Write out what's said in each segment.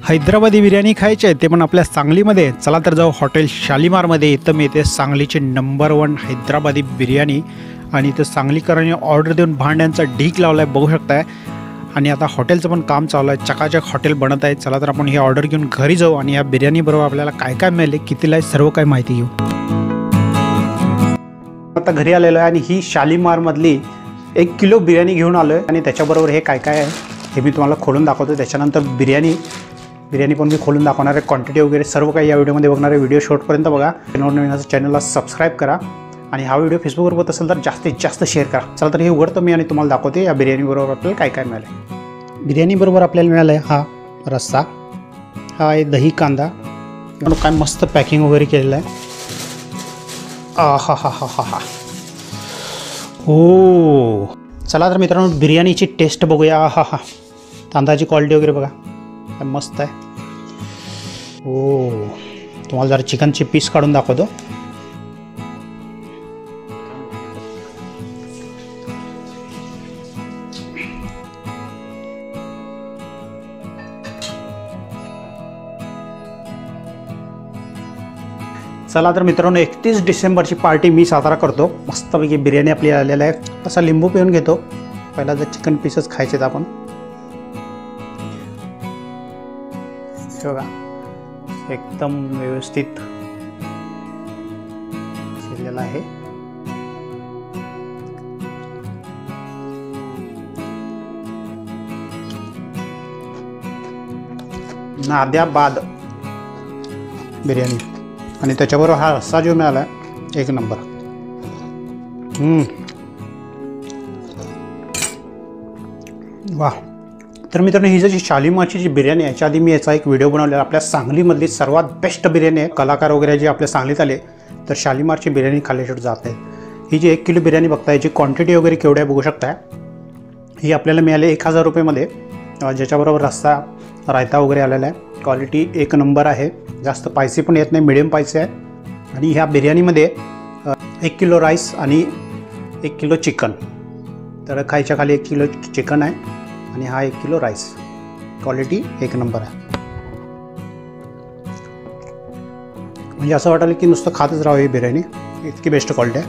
हैदराबादी बिर्याणी खायची आहे ते पण आपल्या सांगलीमध्ये. चला तर जाऊ हॉटेल शालीमारमध्ये. इथं मिळते सांगलीचे नंबर 1 हैदराबादी बिर्याणी आणि इथं सांगलीकरांनी ऑर्डर देऊन भांड्यांचा ढीक लावला आहे, बघू शकताय. आणि आता हॉटेलचं पण काम चालू आहे, चकाचक हॉटेल बनत आहे. चला तर आपण ही ऑर्डर घेऊन घरी जाऊ आणि या बिर्याणीबरोबर आपल्याला काय काय मिळेल, कितीला आहे, सर्व काही माहिती घेऊ. आता घरी आलेलो आहे आणि ही शालीमारमधली 1 किलो बिर्याणी घेऊन आलो आहे आणि त्याच्याबरोबर हे काय काय आहे हे मी तुम्हाला खोलून दाखवतो. त्याच्यानंतर बिर्याणी पण मी खोलून दाखवणार आहे, क्वांटिटी वगैरे सर्व काही या व्हिडिओमध्ये बघणार आहे. व्हिडिओ शेवटपर्यंत बघा. नवीन चॅनलला सबस्क्राईब करा आणि हा व्हिडिओ फेसबुकवर बघत असेल तर जास्तीत जास्त शेअर करा. चला तर हे उघडतो मी आणि तुम्हाला दाखवते या बिर्याणीबरोबर आपल्याला काय काय मिळालं. बिर्याणीबरोबर आपल्याला मिळालं आहे हा रस्सा, हा आहे दही कांदा, काय मस्त पॅकिंग वगैरे केलेलं आहे. हा हा हा हा हा हो. चला तर मित्रांनो बिर्याणीची टेस्ट बघूया. हा हा तांदळाची क्वालिटी वगैरे बघा, काय मस्त आहे. हो, तुम्हाला जरा चिकनचे पीस काढून दाखवतो. चला तर मित्रांनो 31 डिसेंबरची पार्टी मी साजरा करतो. मस्तपैकी बिर्याणी आपली आलेला आहे. असा लिंबू पिऊन घेतो. पहिला जर चिकन पीसच खायचे आपण. बघा एकदम व्यवस्थित शिजलेला आहे. नाद्याबाद बिर्याणी आणि त्याच्याबरोबर हा रस्सा जो मिळाला आहे 1 नंबर. वा. तर मित्रांनो ही जी शालीमारची जी बिर्याणी आहे, याच्या आधी मी याचा एक व्हिडिओ बनवलेला. आपल्या सांगलीमधली सर्वात बेस्ट बिर्याणी आहे. कलाकार वगैरे जे आपल्या सांगलीत आले तर शालीमारची बिर्याणी खाल्ल्याशिवाय जात आहे. ही जी 1 किलो बिर्याणी बघताय, याची क्वांटिटी वगैरे केवढी आहे बघू शकताय. ही आपल्याला मिळाली 1000 रुपयेमध्ये, ज्याच्याबरोबर रस्सा रायता वगैरे आलेला आहे. क्वालिटी 1 नंबर आहे. जास्त पायसी पण येत नाही, मिडियम पायसी आहे. आणि ह्या बिर्याणीमध्ये 1 किलो राईस आणि 1 किलो चिकन. तर खायच्या खाली 1 किलो चिकन आहे आणि हा 1 किलो राईस. क्वालिटी 1 नंबर आहे. म्हणजे असं वाटलं की नुसतं खातच राहावं ही बिर्याणी, इतकी बेस्ट क्वालिटी आहे.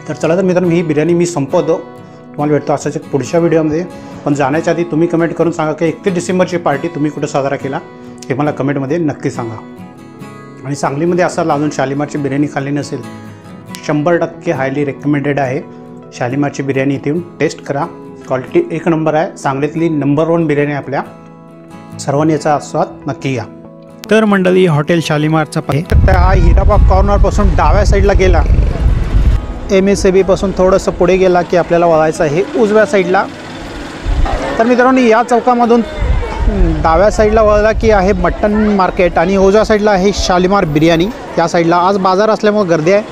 तर चला तर मित्रांनो ही बिर्याणी मी संपवतो. तुम्हाला भेटतो असाच एक पुढच्या व्हिडिओमध्ये. पण जाण्याच्या आधी तुम्ही कमेंट करून सांगा की 31 डिसेंबरची पार्टी तुम्ही कुठं साजरा केला हे मला कमेंटमध्ये नक्की सांगा. आणि सांगलीमध्ये असाल अजून शालीमारची बिर्याणी खाल्ली नसेल, 100% हायली रेकमेंडेड आहे. शालीमारची बिर्याणी इथे येऊन टेस्ट करा. क्वालिटी 1 नंबर आहे. सांगलीतली नंबर 1 बिर्याणी आपल्या. सर्वांनी याचा आस्वाद नक्की घ्या. तर मंडळी हॉटेल शालीमारचा हा हिराबाग कॉर्नरपासून डाव्या साईडला गेला, MSAB पासून थोडंसं पुढे गेला की आपल्याला वळायचं आहे उजव्या साईडला. तर मित्रांनो या चौकामधून डाव्या साईडला वळला की आहे मटन मार्केट आणि उजव्या साईडला आहे शालीमार बिर्याणी. या साईडला आज बाजार असल्यामुळे गर्दी आहे.